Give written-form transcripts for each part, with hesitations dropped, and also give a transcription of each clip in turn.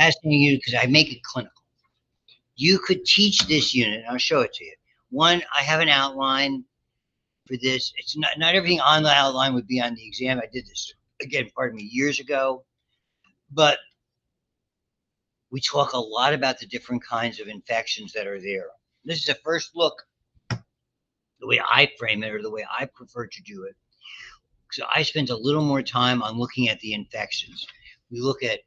asking you because I make it clinical. You could teach this unit, and I'll show it to you. One, I have an outline for this. It's not everything on the outline would be on the exam. I did this again, pardon me, years ago, but we talk a lot about the different kinds of infections that are there. This is a first look, the way I frame it or the way I prefer to do it. So I spent a little more time on looking at the infections. We look at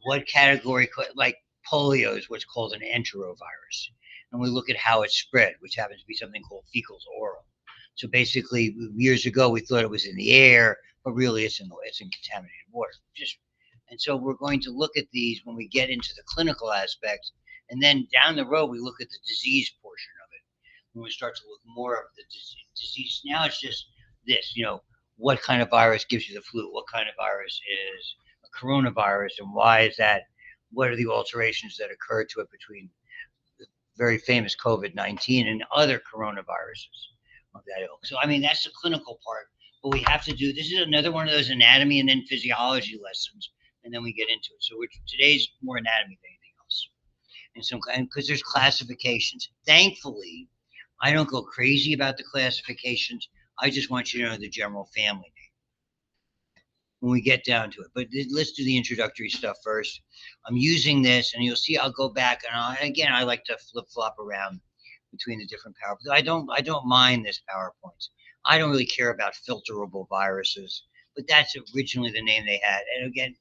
what category, like polio is what's called an enterovirus. And we look at how it's spread, which happens to be something called fecal to oral. So basically, years ago, we thought it was in the air, but really it's in contaminated water. And so we're going to look at these when we get into the clinical aspects. And then down the road, we look at the disease portion of it. When we start to look more of the disease. Now it's just this, what kind of virus gives you the flu? What kind of virus is a coronavirus? And why is that? What are the alterations that occur to it between the very famous COVID-19 and other coronaviruses of that ilk? So, I mean, that's the clinical part. But we have to do, this is another one of those anatomy and then physiology lessons. And then we get into it. So today's more anatomy than anything else. And because there's classifications. Thankfully, I don't go crazy about the classifications. I just want you to know the general family name when we get down to it. But let's do the introductory stuff first. I'm using this, and you'll see I'll go back. And again, I like to flip-flop around between the different PowerPoints. I don't mind this PowerPoint. I don't really care about filterable viruses, but that's originally the name they had. And again,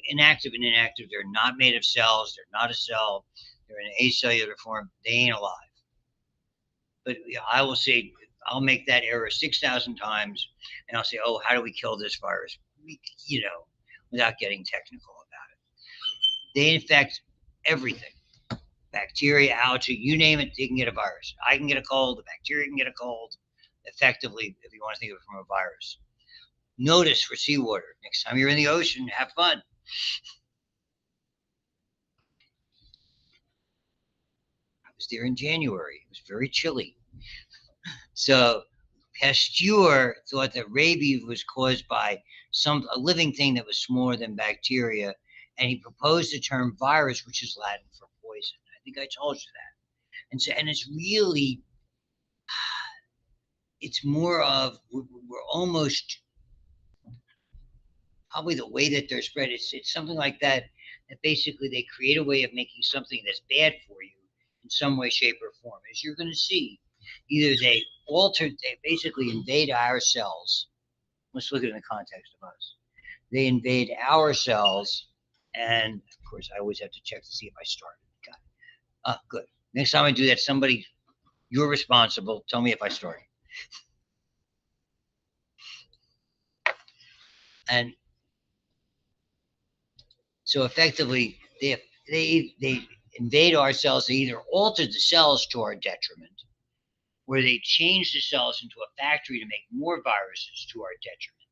inactive and inactive, they're not made of cells. They're not a cell. They're in an acellular form. They ain't alive. But I will say, I'll make that error 6,000 times, and I'll say, oh, how do we kill this virus? Without getting technical about it. They infect everything. Bacteria, algae, you name it, they can get a virus. I can get a cold. The bacteria can get a cold. Effectively, if you want to think of it from a virus. Notice for seawater, next time you're in the ocean, have fun. I was there in January. It was very chilly. So Pasteur thought that rabies was caused by a living thing that was smaller than bacteria, and he proposed the term virus, which is Latin for poison. I think I told you that. And it's really, it's more of, we're almost, probably the way that they're spread, it's something like that basically they create a way of making something that's bad for you in some way, shape, or form. As you're going to see, either they basically invade our cells. Let's look at it in the context of us. They invade our cells, and of course, I always have to check to see if I started. Got it. Good. Next time I do that, you're responsible. Tell me if I started. And so effectively, they invade our cells. They either alter the cells to our detriment, where they change the cells into a factory to make more viruses to our detriment.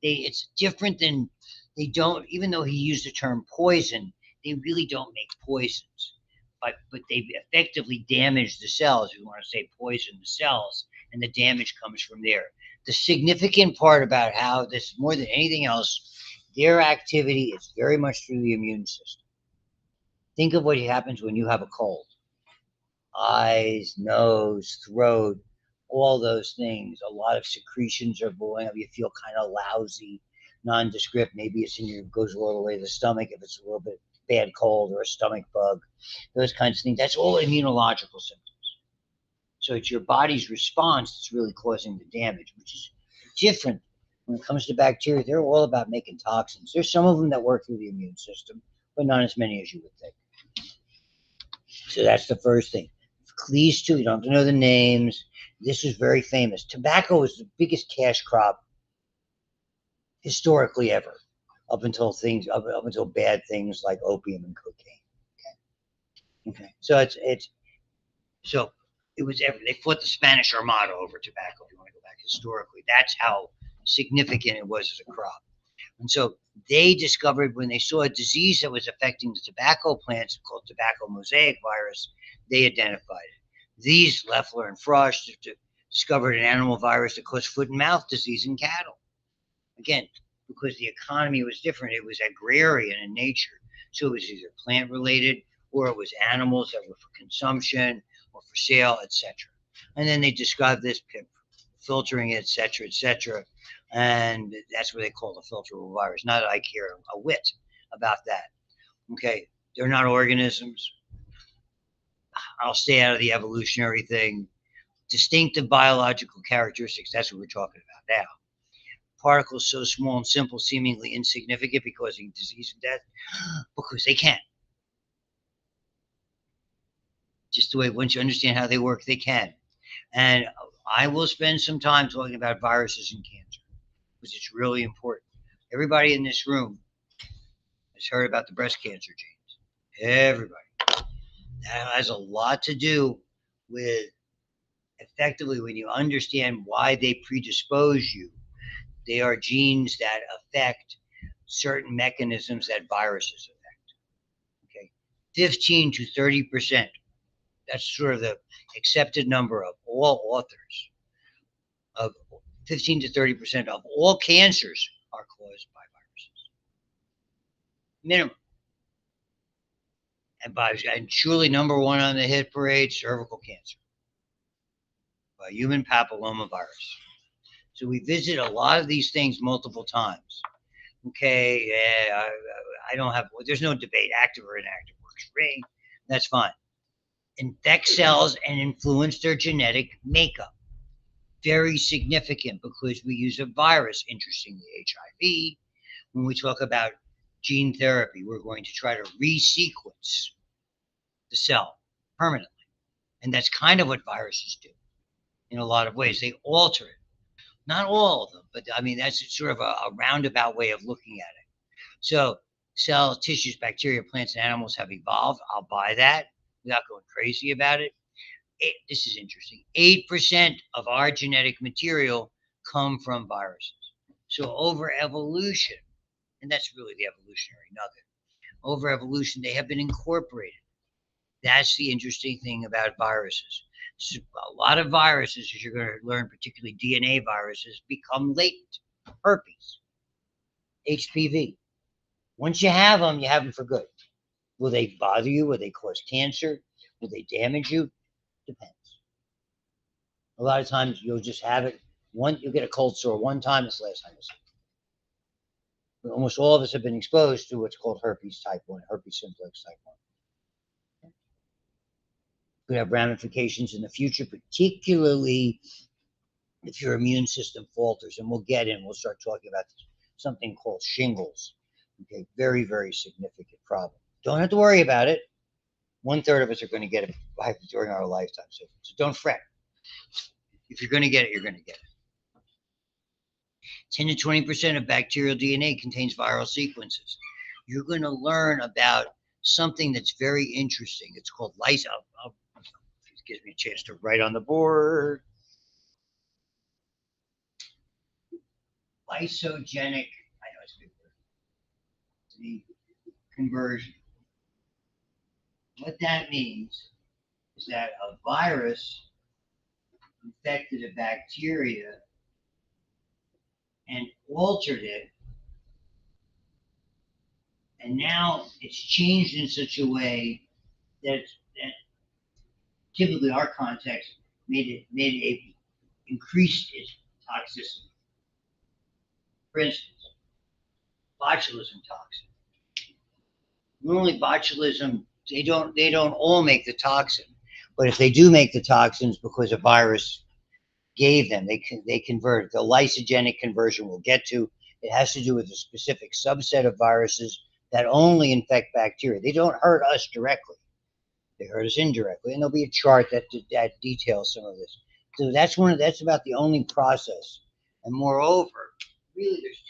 It's different than, they don't, even though he used the term poison, they really don't make poisons. But they effectively damage the cells. We want to say poison the cells, and the damage comes from there. The significant part about how this, more than anything else, their activity is very much through the immune system. Think of what happens when you have a cold. Eyes, nose, throat, all those things. A lot of secretions are blowing up. You feel kind of lousy, nondescript. Maybe it's goes all the way to the stomach if it's a little bit bad cold or a stomach bug. Those kinds of things. That's all immunological symptoms. So it's your body's response that's really causing the damage, which is different when it comes to bacteria. They're all about making toxins. There's some of them that work through the immune system, but not as many as you would think. So that's the first thing. These two, you don't have to know the names. This is very famous. Tobacco is the biggest cash crop historically ever, up until bad things like opium and cocaine. Okay. So it was they fought the Spanish Armada over tobacco. If you want to go back historically, that's how significant it was as a crop. And so they discovered, when they saw a disease that was affecting the tobacco plants called tobacco mosaic virus, they identified it. These, Leffler and Frosch, discovered an animal virus that caused foot and mouth disease in cattle. Again, because the economy was different. It was agrarian in nature. So it was either plant related or it was animals that were for consumption or for sale, etc. And then they described this filtering, etc., etc. And that's what they call the filterable virus. Not that I care a whit about that. Okay, they're not organisms. I'll stay out of the evolutionary thing. Distinctive biological characteristics, that's what we're talking about now. Particles so small and simple, seemingly insignificant because of disease and death, because they can. Just the way, once you understand how they work, they can. And I will spend some time talking about viruses and cancer, because it's really important. Everybody in this room has heard about the breast cancer genes. Everybody. That has a lot to do with, effectively, when you understand why they predispose you, they are genes that affect certain mechanisms that viruses affect. Okay, 15 to 30%. That's sort of the accepted number of all authors. Of 15 to 30% of all cancers are caused by viruses. Minimum. And truly number one on the hit parade, cervical cancer by human papilloma virus. So we visit a lot of these things multiple times. Okay, yeah, I don't have, there's no debate, active or inactive works for me. That's fine. Infect cells and influence their genetic makeup. Very significant because we use a virus, interestingly, HIV. When we talk about gene therapy, we're going to try to resequence the cell permanently. And that's kind of what viruses do in a lot of ways. They alter it. Not all of them, but I mean, that's sort of a roundabout way of looking at it. So cells, tissues, bacteria, plants, and animals have evolved. I'll buy that without going crazy about it. This is interesting. 8% of our genetic material come from viruses. So over evolution, and that's really the evolutionary nugget, over evolution, they have been incorporated. That's the interesting thing about viruses. So a lot of viruses, as you're going to learn, particularly DNA viruses, become latent. Herpes, HPV. Once you have them for good. Will they bother you? Will they cause cancer? Will they damage you? Depends. A lot of times you'll just have it. You'll get a cold sore one time. It's the last time you see it. But almost all of us have been exposed to what's called herpes type 1, herpes simplex type 1. Could have ramifications in the future, particularly if your immune system falters. And we'll start talking about something called shingles. Okay, very, very significant problem. Don't have to worry about it. 1/3 of us are going to get it during our lifetime. So don't fret. If you're going to get it, you're going to get it. 10 to 20% of bacterial DNA contains viral sequences. You're going to learn about something that's very interesting. It's called lyso. It gives me a chance to write on the board. Lysogenic, I know it's a big word, the conversion. What that means is that a virus infected a bacteria and altered it, and now it's changed in such a way that typically our context made it increased its toxicity. For instance, botulism toxin. Normally botulism, they don't all make the toxin, but if they do make the toxins because a virus gave them, they convert. The lysogenic conversion we'll get to. It has to do with a specific subset of viruses that only infect bacteria. They don't hurt us directly. They hurt us indirectly, and there'll be a chart that details some of this. So that's about the only process. And moreover, really, there's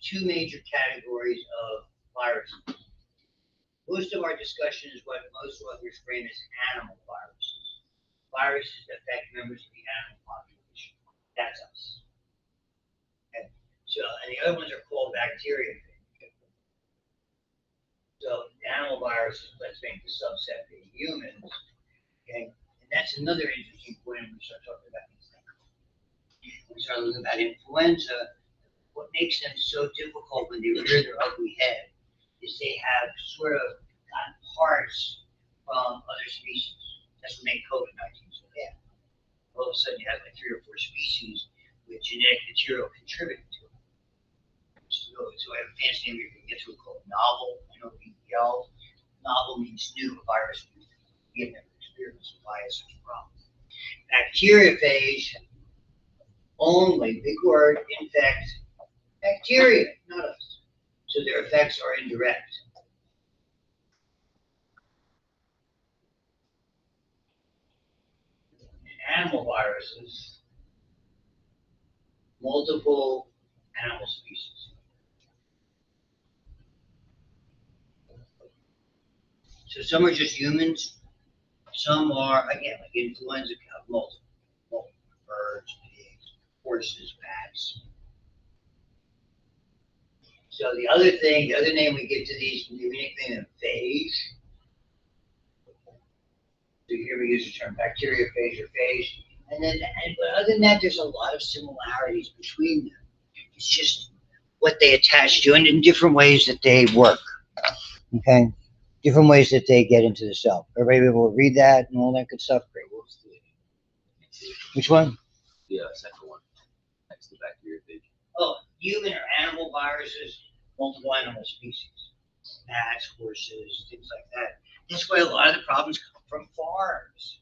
two major categories of viruses. Most of our discussion is what most authors frame as animal viruses. Viruses that affect members of the animal population. That's us. Okay. So, and the other ones are called bacteria. So the animal viruses, let's make the subset being humans. Okay. And that's another interesting point when we start talking about these things. We start looking about influenza. what makes them so difficult when they rear their ugly head is they have sort of gotten parts from other species. That's what made COVID-19 so bad. All of a sudden, you have like 3 or 4 species with genetic material contributing to it. So I have a fancy name you can get to it called novel, NOVEL. Novel means new, a virus we have never experienced. Why is such a problem? Bacteriophage only, big word, infect bacteria, not us. So their effects are indirect. Animal viruses, multiple animal species. So some are just humans, some are, again, like influenza, multiple birds, pigs, horses, bats. So the other thing, the other name we give to these, we nickname them phage. So here we use the term bacteriophage or phage. But other than that, there's a lot of similarities between them. It's just what they attach to and in different ways that they work. Okay? Different ways that they get into the cell. Everybody able to read that and all that good stuff? Great. Which one? The second one. Next to bacteriophage. Oh, human or animal viruses, multiple animal species. Bats, horses, things like that. That's why a lot of the problems come from farms.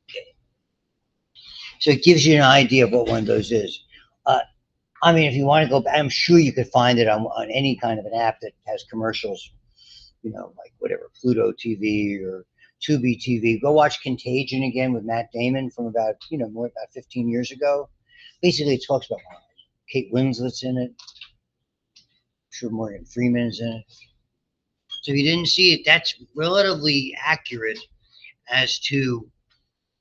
Okay. So it gives you an idea of what one of those is. I mean, if you want to go back, I'm sure you could find it on any kind of an app that has commercials, like whatever, Pluto TV or Tubi TV. Go watch Contagion again with Matt Damon from about 15 years ago. Basically, it talks about Kate Winslet's in it. I'm sure Morgan Freeman is in it. So if you didn't see it, that's relatively accurate as to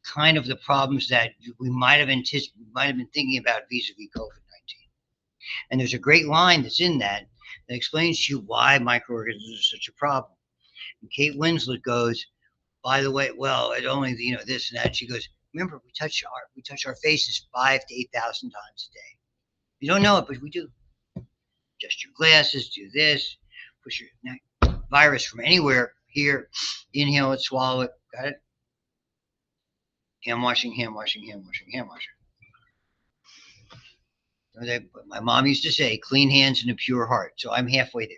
kind of the problems that we might have been thinking about vis-a-vis COVID-19. And there's a great line that's in that explains to you why microorganisms are such a problem. And Kate Winslet goes, by the way, well, it only this and that. She goes, remember, we touch our faces 5,000 to 8,000 times a day. You don't know it, but we do. Adjust your glasses, do this, push your virus from anywhere here, inhale it, swallow it. Got it? Hand washing, hand washing, hand washing, hand washing. My mom used to say, clean hands and a pure heart. So I'm halfway there.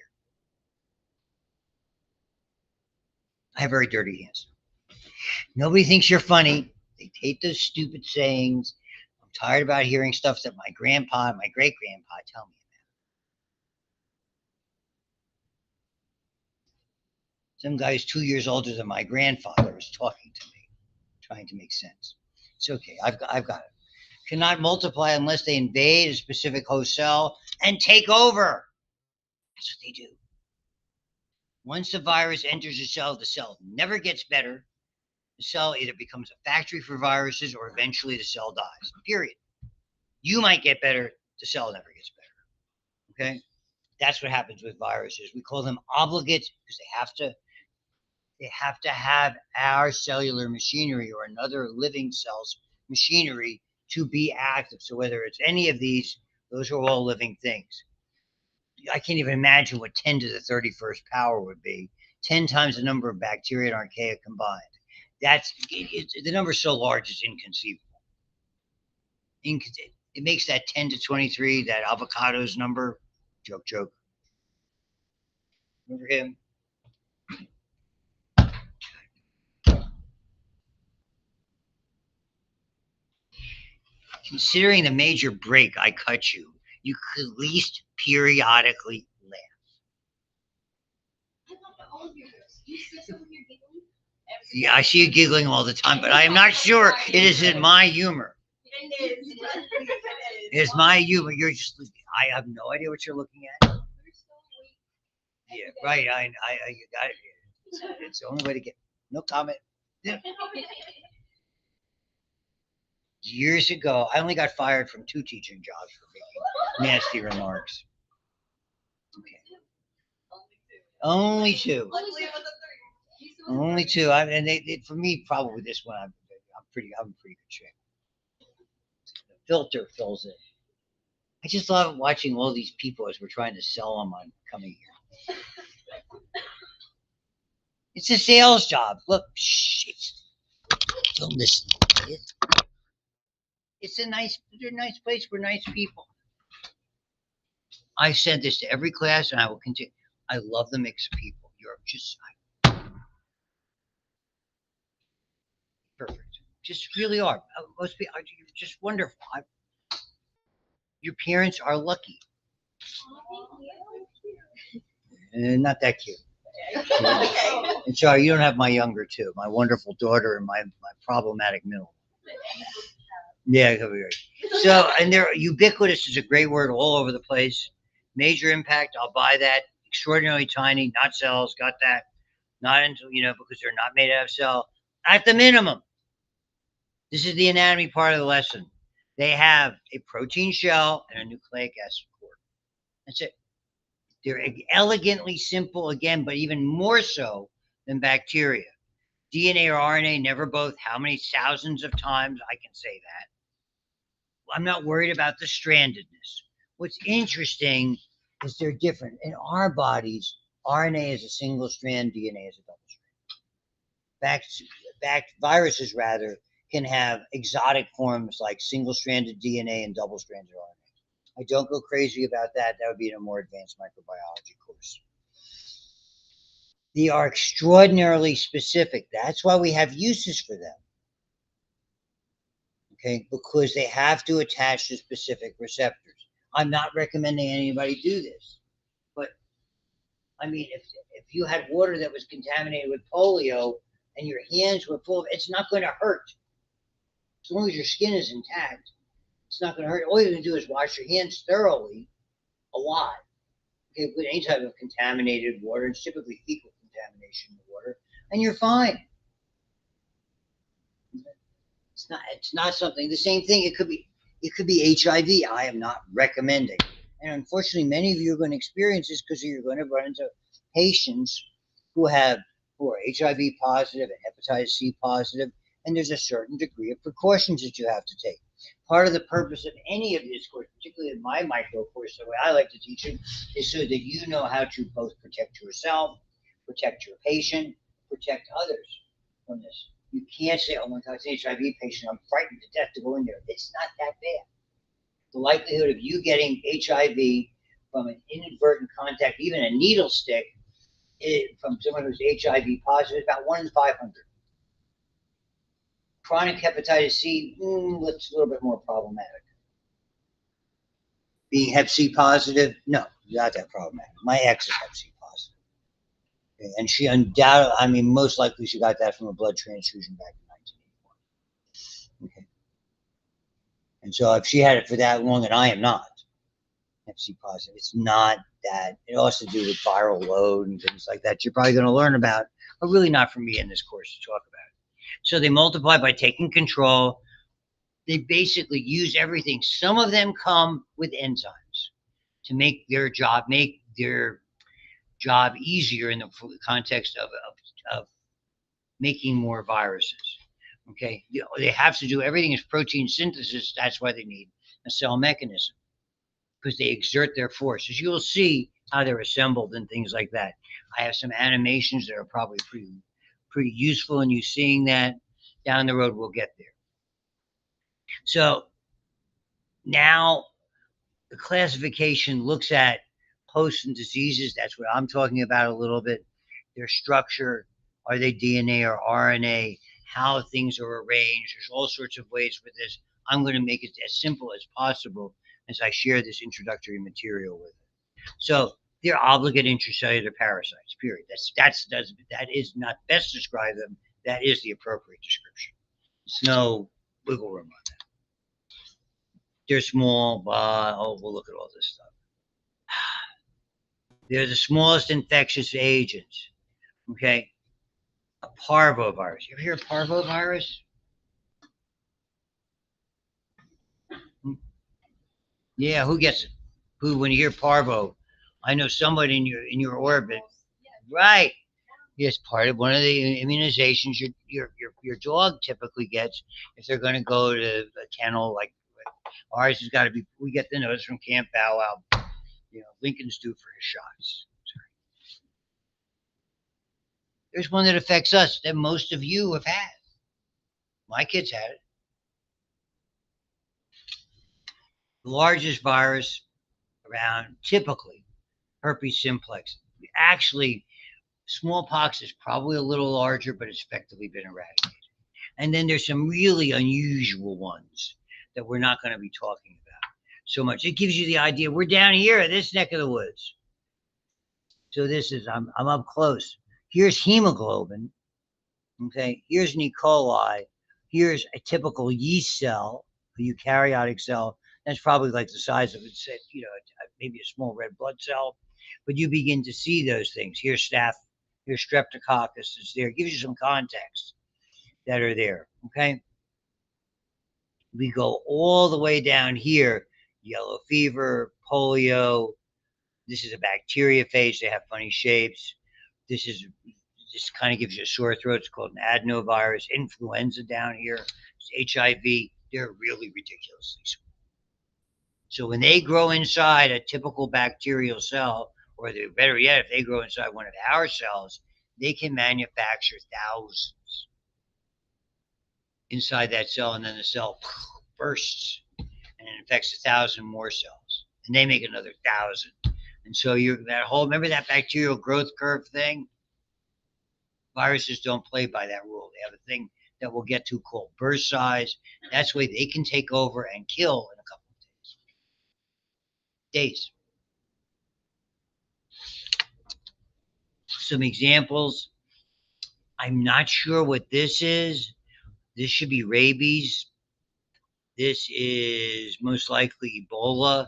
I have very dirty hands. Nobody thinks you're funny. They hate those stupid sayings. I'm tired about hearing stuff that my grandpa and my great-grandpa tell me about. Some guy who's 2 years older than my grandfather is talking to me, trying to make sense. It's okay. I've got it. Cannot multiply unless they invade a specific host cell and take over. That's what they do. Once the virus enters the cell never gets better. The cell either becomes a factory for viruses or eventually the cell dies. Period. You might get better. The cell never gets better. Okay? That's what happens with viruses. We call them obligates because they have to have our cellular machinery or another living cell's machinery to be active. So whether it's any of these, those are all living things. I can't even imagine what 10 to the 31st power would be. 10 times the number of bacteria and archaea combined. The number is so large, it's inconceivable. It makes that 10 to 23, that avocados number, joke. Remember him? Considering the major break I cut you, you could at least periodically laugh. I love all of your jokes. You see someone you're giggling? Yeah, I see you giggling all the time, but I am not sure it is in my humor. It is. It is my humor. You're just, I have no idea what you're looking at. Yeah, right. You got it. It's the only way to get. No comment. Yeah. Years ago, I only got fired from 2 teaching jobs for making nasty remarks. Okay. Only two. Only two. For me, probably this one. I'm pretty good shape. The filter fills in. I just love watching all these people as we're trying to sell them on coming here. It's a sales job. Look, shh, don't listen. It's a nice place. We're nice people. I said this to every class, and I will continue. I love the mix of people. You're just perfect. Just really are. Most people, you're just wonderful. Your parents are lucky. Not that cute. And sorry, you don't have my younger two, my wonderful daughter and my problematic middle. Yeah, so, and they're ubiquitous is a great word all over the place. Major impact, I'll buy that. Extraordinarily tiny, not cells, got that. Not until, because they're not made out of cell. At the minimum, this is the anatomy part of the lesson. They have a protein shell and a nucleic acid core. That's it. They're elegantly simple again, but even more so than bacteria. DNA or RNA, never both. How many thousands of times I can say that. I'm not worried about the strandedness. What's interesting is they're different. In our bodies, RNA is a single strand, DNA is a double strand. Viruses, rather, can have exotic forms like single-stranded DNA and double-stranded RNA. I don't go crazy about that. That would be in a more advanced microbiology course. They are extraordinarily specific. That's why we have uses for them. Okay, because they have to attach to specific receptors. I'm not recommending anybody do this, but I mean, if you had water that was contaminated with polio and your hands were full of, it's not going to hurt. As long as your skin is intact, it's not going to hurt. All you're going to do is wash your hands thoroughly a lot. Okay, with any type of contaminated water, it's typically fecal contamination in the water, and you're fine. It's not something. The same thing. It could be HIV. I am not recommending. And unfortunately, many of you are going to experience this because you're going to run into patients who are HIV positive and hepatitis C positive, and there's a certain degree of precautions that you have to take. Part of the purpose of any of this course, particularly in my micro course, the way I like to teach it, is so that you know how to both protect yourself, protect your patient, protect others from this. You can't say, oh my God, it's an HIV patient. I'm frightened to death to go in there. It's not that bad. The likelihood of you getting HIV from an inadvertent contact, even a needle stick, from someone who's HIV positive, is about 1 in 500. Chronic hepatitis C, looks a little bit more problematic. Being Hep C positive, no, not that problematic. My ex is Hep C positive. Okay, and she undoubtedly, most likely she got that from a blood transfusion back in 1981. Okay. And so if she had it for that long, and I am not Hep C positive, it's not that. It also has to do with viral load and things like that you're probably going to learn about, but really not for me in this course to talk about it. So they multiply by taking control. They basically use everything. Some of them come with enzymes to make their job easier in the context of making more viruses. Okay, they have to do everything is protein synthesis. That's why they need a cell mechanism, because they exert their force. As you'll see how they're assembled and things like that. I have some animations that are probably pretty useful, and you seeing that down the road, we'll get there. So now the classification looks at hosts and diseases. That's what I'm talking about a little bit. Their structure, are they DNA or RNA, how things are arranged. There's all sorts of ways with this. I'm going to make it as simple as possible as I share this introductory material with it. So they're obligate intracellular parasites, period. That is not best to describe them. That is the appropriate description. There's no wiggle room on that. They're small, we'll look at all this stuff. They're the smallest infectious agents, okay? A parvovirus. You ever hear of parvovirus? Yeah, who gets it? Who, when you hear parvo? I know somebody in your orbit. Right. Yes, part of one of the immunizations your dog typically gets if they're going to go to a kennel like Ours has got to be, we get the notice from Camp Bow Wow, you know, Lincoln's due for his shots. Sorry. There's one that affects us that most of you have had. My kids had it. The largest virus around, typically, herpes simplex. Actually, smallpox is probably a little larger, but it's effectively been eradicated. And then there's some really unusual ones that we're not going to be talking about so much. It gives you the idea. We're down here at this neck of the woods. So this is, I'm up close. Here's hemoglobin. Okay, here's an E. coli. Here's a typical yeast cell, a eukaryotic cell. That's probably like the size of it, you know, maybe a small red blood cell. But you begin to see those things. Here's staph, here's streptococcus. It's there. It gives you some context that are there. Okay. We go all the way down here. Yellow fever, polio. This is a bacteria phage. They have funny shapes. This kind of gives you a sore throat. It's called an adenovirus. Influenza down here. It's HIV. They're really ridiculously small. So when they grow inside a typical bacterial cell, or better yet, if they grow inside one of our cells, they can manufacture thousands inside that cell, and then the cell bursts and it infects 1,000 more cells, and they make another 1,000. And so remember that bacterial growth curve thing? Viruses don't play by that rule. They have a thing that we'll get to called burst size. That's why they can take over and kill in a couple of days. Some examples. I'm not sure what this is. This should be rabies. This is most likely Ebola.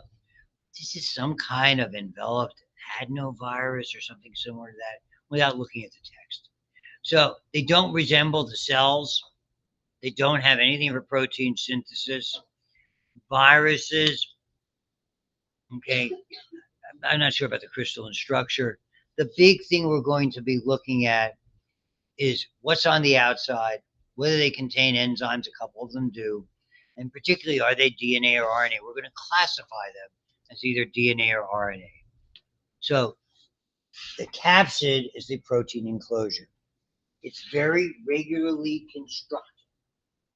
This is some kind of enveloped adenovirus or something similar to that without looking at the text. So they don't resemble the cells. They don't have anything for protein synthesis. Viruses, okay, I'm not sure about the crystalline structure. The big thing we're going to be looking at is what's on the outside, whether they contain enzymes, a couple of them do, and particularly are they DNA or RNA. We're going to classify them as either DNA or RNA. So the capsid is the protein enclosure. It's very regularly constructed.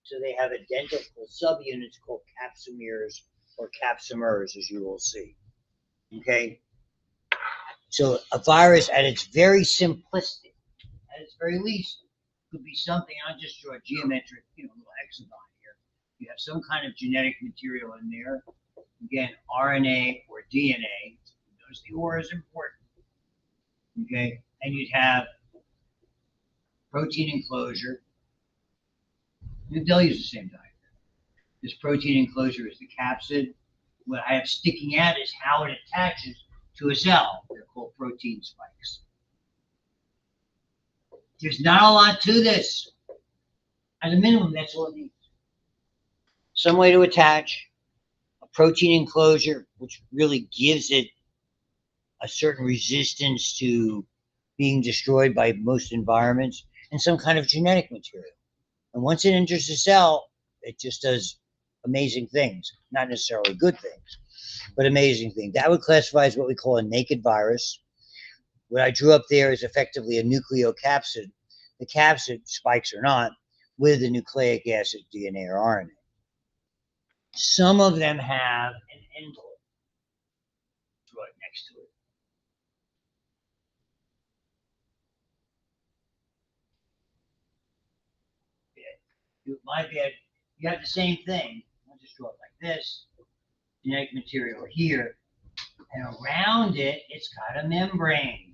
So they have identical subunits called capsomeres or capsomers, as you will see. Okay? So a virus at its very simplistic, at its very least, could be something, I'll just draw a geometric, little hexagon here. You have some kind of genetic material in there. Again, RNA or DNA. Notice the or is important. Okay? And you'd have protein enclosure. They'll use the same diagram. This protein enclosure is the capsid. What I have sticking out is how it attaches to a cell. They're called protein spikes. There's not a lot to this. At a minimum, that's all it needs. Some way to attach, a protein enclosure, which really gives it a certain resistance to being destroyed by most environments, and some kind of genetic material. And once it enters the cell, it just does amazing things. Not necessarily good things, but amazing things. That would classify as what we call a naked virus. What I drew up there is effectively a nucleocapsid. The capsid, spikes or not, with the nucleic acid, DNA or RNA. Some of them have an envelope right next to it. You have the same thing. I'll just draw it like this. Genetic material here. And around it, it's got a membrane.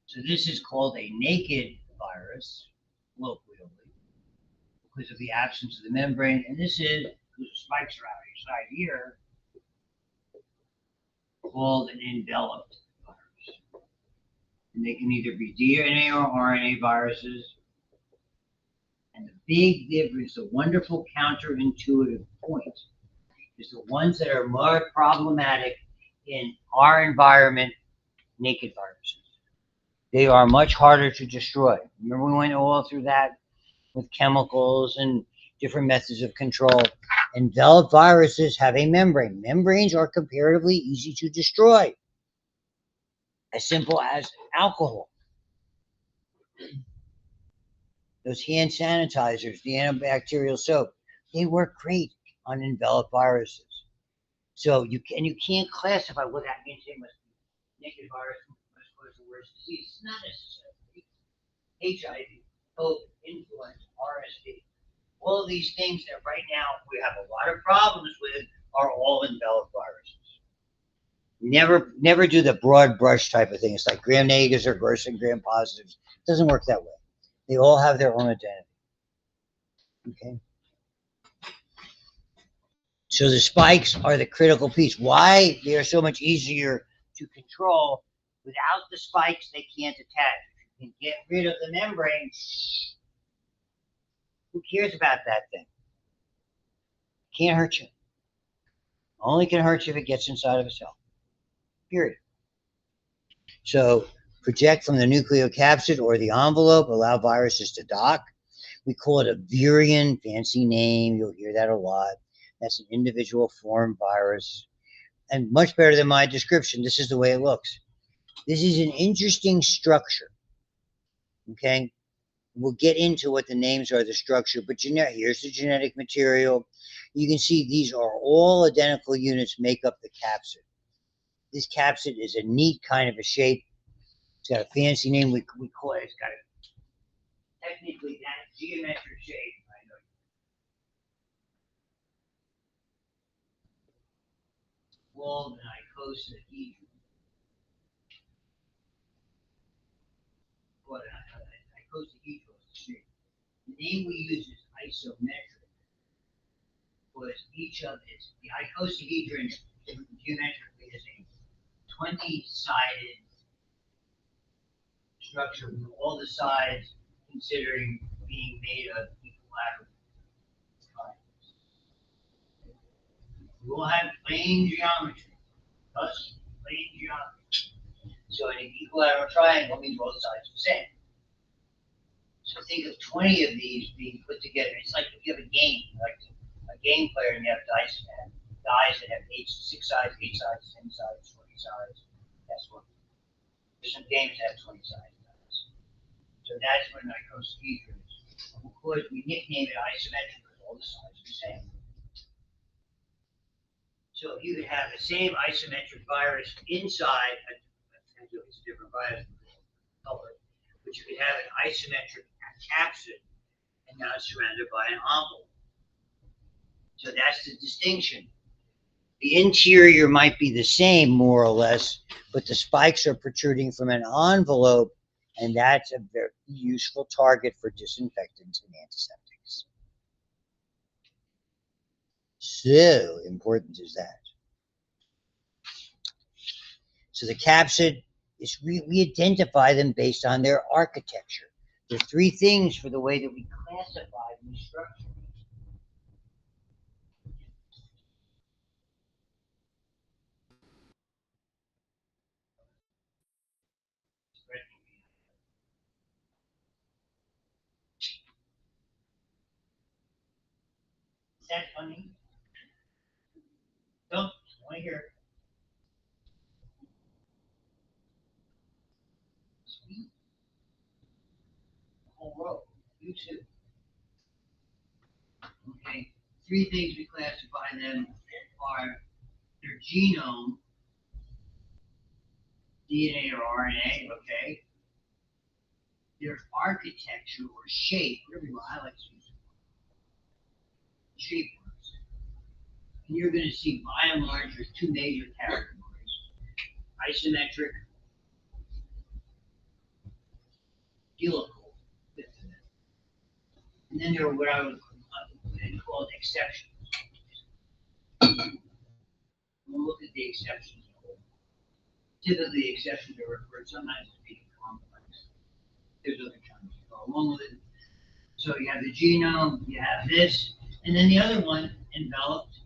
So this is called a naked virus, colloquially, because of the absence of the membrane. And this is, because the spikes are out inside here, called an enveloped virus. And they can either be DNA or RNA viruses. And the big difference, the wonderful counterintuitive point, is the ones that are more problematic in our environment, naked viruses. They are much harder to destroy. Remember we went all through that with chemicals and different methods of control. Enveloped viruses have a membrane. Membranes are comparatively easy to destroy. As simple as alcohol. Those hand sanitizers, the antibacterial soap, they work great on enveloped viruses. So you can't classify what that means. It must be naked virus must cause the worst disease. It's not necessarily. HIV, COVID, influenza, RSV, all of these things that right now we have a lot of problems with are all enveloped viruses. Never do the broad brush type of thing. It's like gram negatives or worse than gram positives. It doesn't work that way. They all have their own identity. Okay. So the spikes are the critical piece. Why they are so much easier to control. Without the spikes, they can't attach. If you can get rid of the membrane, who cares about that thing? Can't hurt you. Only can hurt you if it gets inside of a cell. Period. So project from the nucleocapsid or the envelope, allow viruses to dock. We call it a virion, fancy name. You'll hear that a lot. That's an individual form virus. And much better than my description. This is the way it looks. This is an interesting structure. Okay? We'll get into what the names are, the structure, but here's the genetic material. You can see these are all identical units make up the capsid. This capsid is a neat kind of a shape. It's got a fancy name. We call it, it's got a, technically that geometric shape. I know. Walled and icosahedron. What icosahedral is the shape. The name we use is isometric because each of its, the icosahedron geometrically is a 20-sided structure with all the sides considering being made of equilateral triangles. We will have plane geometry, thus plane geometry. So an equilateral triangle means both sides are the same. So think of 20 of these being put together. It's like if you have a game, like a game player, and you have dice that have 6 sides, 8 sides, 10 sides, 20 sides. That's what. There's some games that have 20 sides. So that's what an icosahedron is. Of course, we nickname it isometric because all the sides are the same. So you could have the same isometric virus inside, it's a different virus color, but you could have an isometric capsid and now it's surrounded by an envelope. So that's the distinction. The interior might be the same, more or less, but the spikes are protruding from an envelope, and that's a very useful target for disinfectants and antiseptics. So important is that. So the capsid is we identify them based on their architecture. There are 3 things for the way that we classify these structures. Is that funny? Don't want to hear it. Sweet. Whole row. You too. Okay. 3 things we classify them are their genome, DNA or RNA, okay? Their architecture or shape, whatever you want, I like to use it. Shape works. And you're going to see by and large there's 2 major categories. Isometric, helical, and then there are what I would call exceptions. We'll look at the exceptions. Typically, the exceptions are referred sometimes to being complex. There's other terms that go along with it. So you have the genome, you have this, and then the other one, enveloped.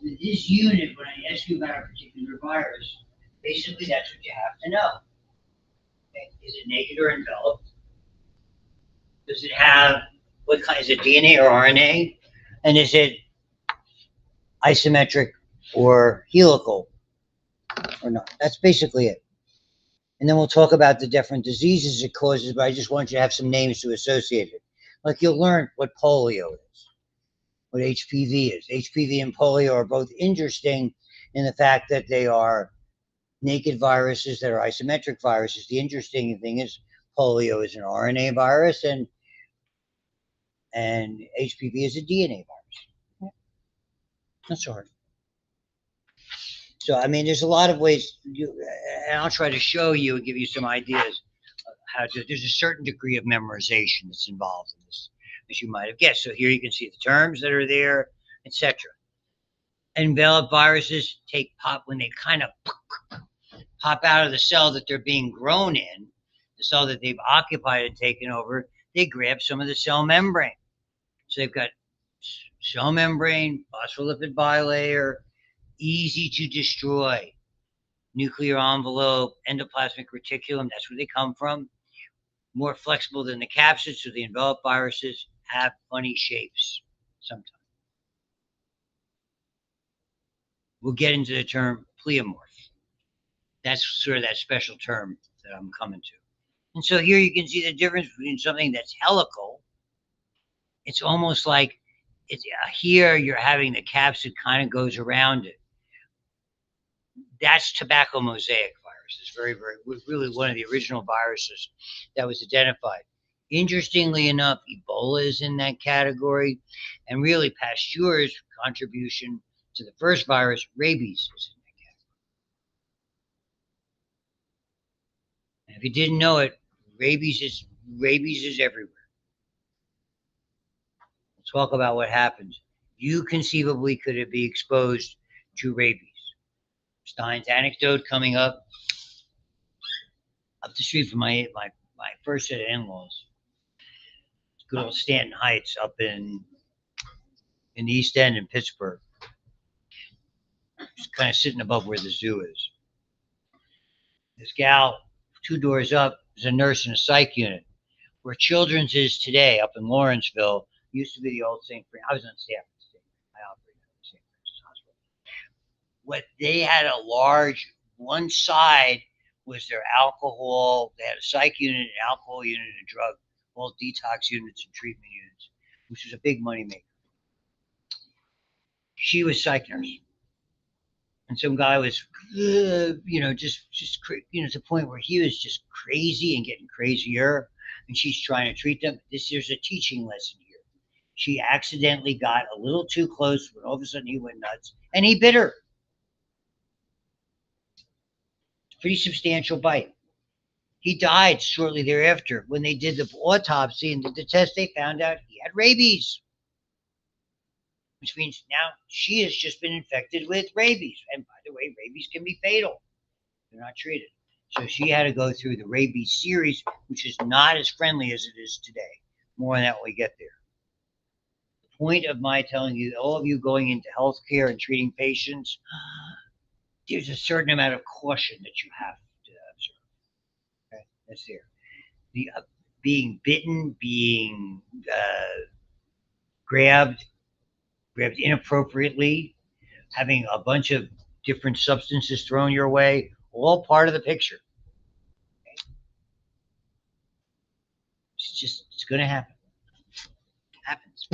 This unit, when I ask you about a particular virus, basically that's what you have to know. Okay. Is it naked or enveloped? Does it have, what kind, is it DNA or RNA? And is it isometric or helical or not? That's basically it. And then we'll talk about the different diseases it causes, but I just want you to have some names to associate it. Like you'll learn what polio is, what HPV is. HPV and polio are both interesting in the fact that they are naked viruses that are isometric viruses. The interesting thing is polio is an RNA virus and HPV is a DNA virus. Not so hard. So, I mean, there's a lot of ways, and I'll try to show you and give you some ideas of how to. There's a certain degree of memorization that's involved in this, as you might have guessed. So here you can see the terms that are there, etc. Enveloped viruses take pop when they kind of pop out of the cell that they're being grown in, the cell that they've occupied and taken over. They grab some of the cell membrane. So they've got cell membrane, phospholipid bilayer, easy to destroy, nuclear envelope, endoplasmic reticulum, that's where they come from. More flexible than the capsids, so the enveloped viruses have funny shapes sometimes. We'll get into the term pleomorph. That's sort of that special term that I'm coming to. And so here you can see the difference between something that's helical. It's almost like it's here you're having the capsid kind of goes around it. That's tobacco mosaic virus. It's really one of the original viruses that was identified. Interestingly enough, Ebola is in that category, and really Pasteur's contribution to the first virus, rabies, is in that category. And if you didn't know it, rabies is everywhere. We'll talk about what happens. You conceivably could be exposed to rabies. Stein's anecdote coming up the street from my first set of in-laws. Good old Stanton Heights up in the East End in Pittsburgh. Just kind of sitting above where the zoo is. This gal, 2 doors up, is a nurse in a psych unit. Where Children's is today, up in Lawrenceville, used to be the old St. Francis. I was on staff at St. I operated at St. Francis Hospital. What they had a large, one side was their alcohol. They had a psych unit, an alcohol unit, and a drug, all detox units and treatment units, which was a big moneymaker. She was psych nurse. And some guy was, just to the point where he was just crazy and getting crazier. And she's trying to treat them. There's a teaching lesson here. She accidentally got a little too close when all of a sudden he went nuts and he bit her. Pretty substantial bite. He died shortly thereafter. When they did the autopsy and did the test, they found out he had rabies. Which means now she has just been infected with rabies. And by the way, rabies can be fatal. They're not treated. So she had to go through the rabies series, which is not as friendly as it is today. More on that when we get there. The point of my telling you, all of you going into healthcare and treating patients, there's a certain amount of caution that you have to observe. Okay, that's there. The being bitten, being grabbed inappropriately, having a bunch of different substances thrown your way, all part of the picture. Okay? It's going to happen. It happens.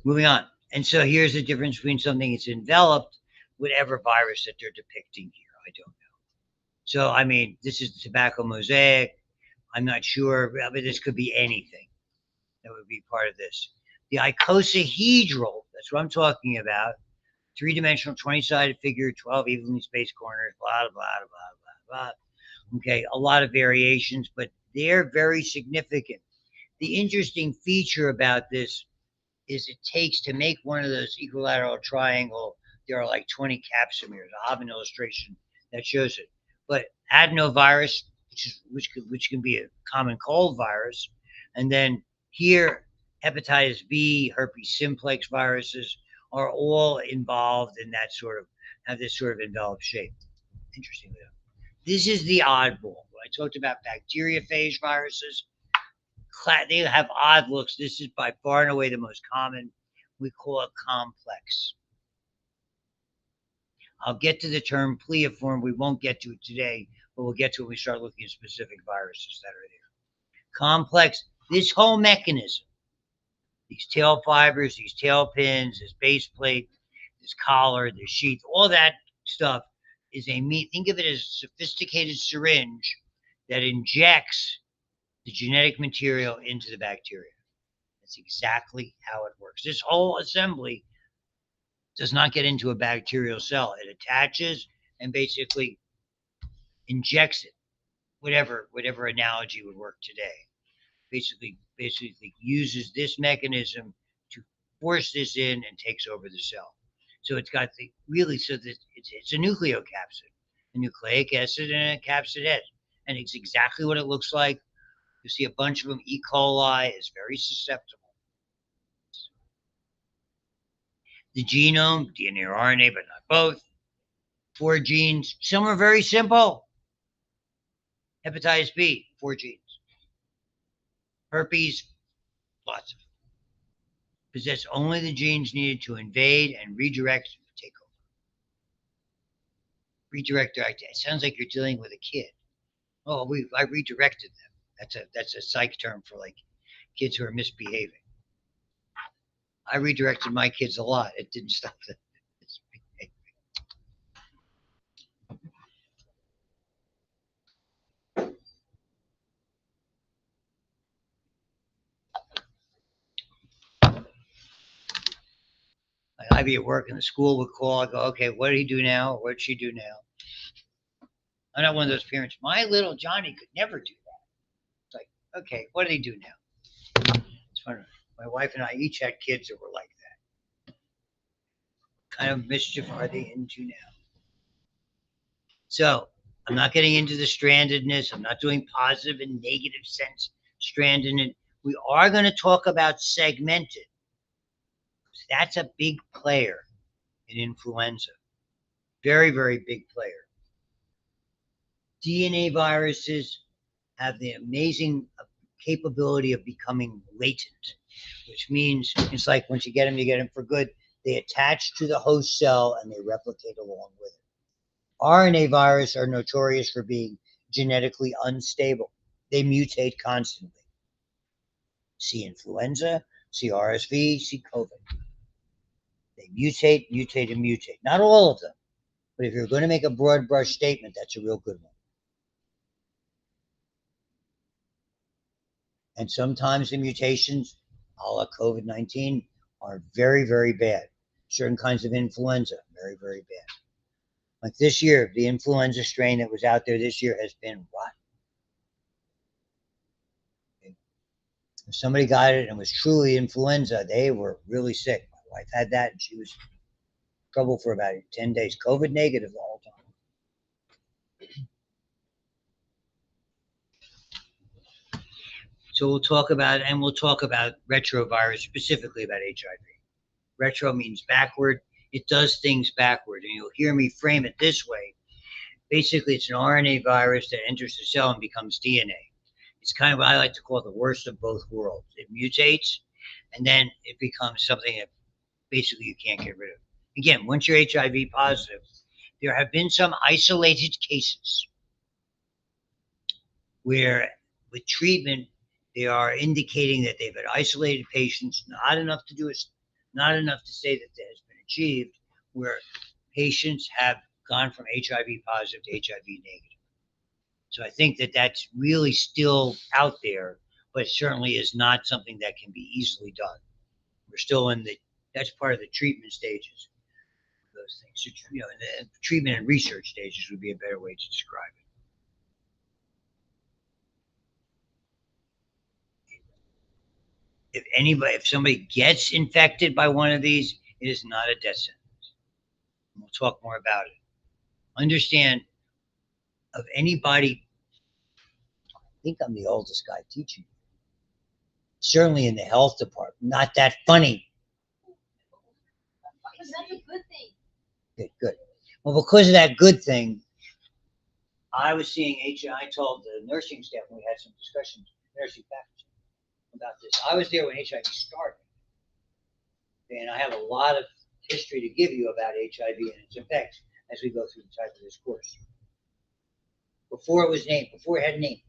Moving on. And so here's the difference between something that's enveloped, whatever virus that they're depicting here. I don't know. So, I mean, this is the tobacco mosaic. I'm not sure, but this could be anything that would be part of this. The icosahedral, that's what I'm talking about. 3-dimensional, 20-sided figure, 12 evenly spaced corners, blah, blah, blah, blah, blah, blah. Okay, a lot of variations, but they're very significant. The interesting feature about this is it takes to make one of those equilateral triangle, there are like 20 capsomeres. I have an illustration that shows it. But adenovirus, which can be a common cold virus, and then here hepatitis B, herpes simplex viruses are all involved in that have this sort of enveloped shape. Interestingly enough. This is the oddball. When I talked about bacteriophage viruses, they have odd looks. This is by far and away the most common. We call it complex. I'll get to the term pleiform. We won't get to it today, but we'll get to it when we start looking at specific viruses that are there. Complex, this whole mechanism, these tail fibers, these tail pins, this base plate, this collar, this sheath, all that stuff is think of it as a sophisticated syringe that injects the genetic material into the bacteria. That's exactly how it works. This whole assembly does not get into a bacterial cell. It attaches and basically injects it, whatever analogy would work today. Basically uses this mechanism to force this in and takes over the cell. So it's got it's a nucleocapsid, a nucleic acid and a capsid head. And it's exactly what it looks like. You see a bunch of them. E. coli is very susceptible. The genome, DNA or RNA, but not both. 4 genes. Some are very simple. Hepatitis B, 4 genes. Herpes, lots of them. Possess only the genes needed to invade and redirect, take over. Redirect, it sounds like you're dealing with a kid. Oh, I redirected them. That's a psych term for like kids who are misbehaving. I redirected my kids a lot. It didn't stop them. I'd be at work and the school would call. I go, okay, what did he do now? What did she do now? I'm not one of those parents. My little Johnny could never do that. It's like, okay, what did he do now? It's funny. My wife and I each had kids that were like that. What kind of mischief are they into now? So I'm not getting into the strandedness. I'm not doing positive and negative sense strandedness. We are going to talk about segmented. That's a big player in influenza. Very, very big player. DNA viruses have the amazing capability of becoming latent, which means it's like once you get them for good. They attach to the host cell and they replicate along with it. RNA viruses are notorious for being genetically unstable. They mutate constantly. See influenza, see RSV, see COVID. They mutate, and mutate. Not all of them, but if you're going to make a broad brush statement, that's a real good one. And sometimes the mutations, a la COVID-19, are very, very bad. Certain kinds of influenza, very, very bad. Like this year, the influenza strain that was out there this year has been rotten. If somebody got it and was truly influenza, they were really sick. My wife had that and she was in trouble for about 10 days. COVID negative the whole time. So we'll talk about retrovirus, specifically about HIV. Retro means backward. It does things backward. And you'll hear me frame it this way. Basically, it's an RNA virus that enters the cell and becomes DNA. It's kind of what I like to call the worst of both worlds. It mutates, and then it becomes something that basically you can't get rid of. Again, once you're HIV positive, there have been some isolated cases where with treatment, they are indicating that they've had isolated patients, not enough to say that that has been achieved, where patients have gone from HIV positive to HIV negative. So I think that that's really still out there, but it certainly is not something that can be easily done. We're still that's part of the treatment stages, those things. So, the treatment and research stages would be a better way to describe it. If somebody gets infected by one of these, it is not a death sentence. We'll talk more about it. Understand, of anybody, I think I'm the oldest guy teaching. Certainly in the health department. Not that funny. Because that's a good thing. Good. Well, because of that good thing, I was seeing I told the nursing staff when we had some discussions, nursing faculty, about this. I was there when HIV started, and I have a lot of history to give you about HIV and its effects as we go through the type of this course. Before it was named, before it had a name.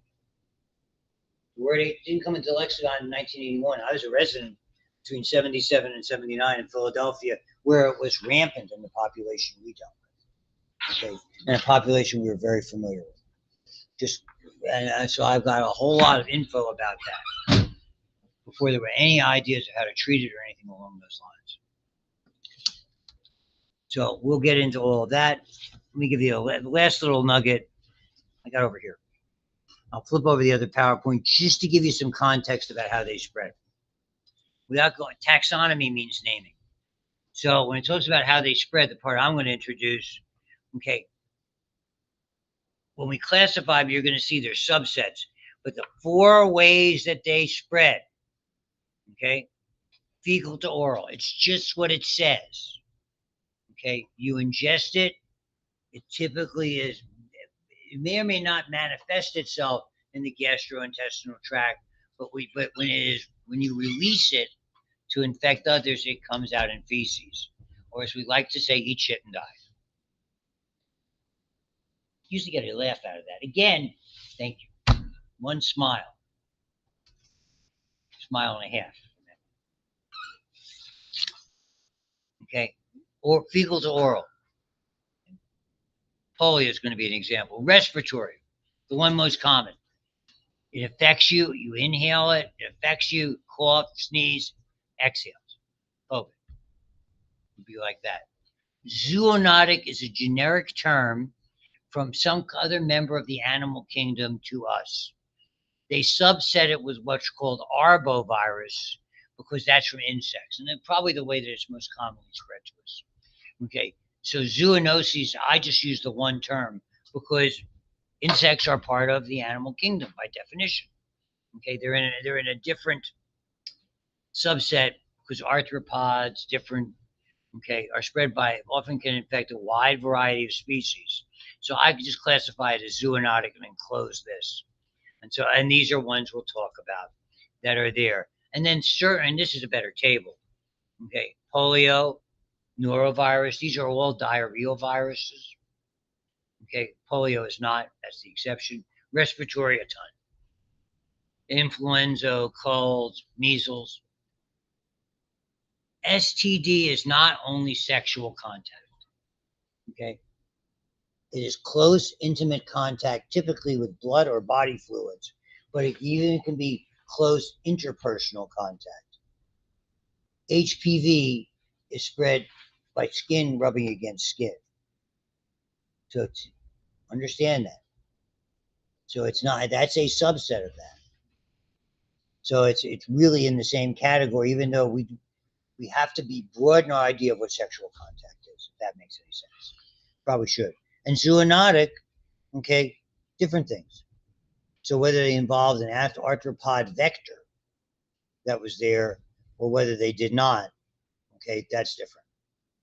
The word didn't come into lexicon in 1981. I was a resident between 77 and 79 in Philadelphia, where it was rampant in the population we dealt with. Okay, and a population we were very familiar with. And so I've got a whole lot of info about that before there were any ideas of how to treat it or anything along those lines. So we'll get into all of that. Let me give you the last little nugget I got over here. I'll flip over the other PowerPoint just to give you some context about how they spread. Without going, taxonomy means naming. So when it talks about how they spread, the part I'm going to introduce, okay, when we classify them, you're going to see their subsets, but the 4 ways that they spread, okay, fecal to oral, it's just what it says. Okay, you ingest it, it typically is, it may or may not manifest itself in the gastrointestinal tract, but when you release it to infect others, it comes out in feces, or as we like to say, eat shit and die. Usually get a laugh out of that. Again, thank you. One smile. Smile and a half. Okay, or fecal to oral. Polio is going to be an example. Respiratory, the one most common. It affects you, you inhale it, it affects you, cough, sneeze, exhales. COVID would be like that. Zoonotic is a generic term from some other member of the animal kingdom to us. They subset it with what's called arbovirus because that's from insects, and then probably the way that it's most commonly spread to us. Okay, so zoonoses, I just use the one term because insects are part of the animal kingdom by definition. Okay, they're in a different subset because arthropods, different, okay, are spread by, often can infect a wide variety of species. So I could just classify it as zoonotic and then close this. And these are ones we'll talk about that are there. And then certain, this is a better table. Okay, polio, norovirus, these are all diarrheal viruses. Okay, polio is not, that's the exception. Respiratory, a ton. Influenza, colds, measles. STD is not only sexual contact. Okay, it is close, intimate contact, typically with blood or body fluids, but it even can be close interpersonal contact. HPV is spread by skin rubbing against skin. So understand that. So it's not, that's a subset of that. So it's really in the same category, even though we have to be broad in our idea of what sexual contact is, if that makes any sense. Probably should. And zoonotic, okay, different things. So whether they involved an arthropod vector that was there or whether they did not, okay, that's different.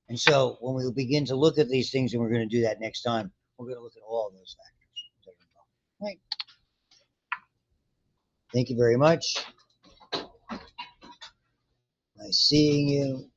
And so when we begin to look at these things, and we're going to do that next time, we're going to look at all of those factors. Right. Thank you very much. Nice seeing you.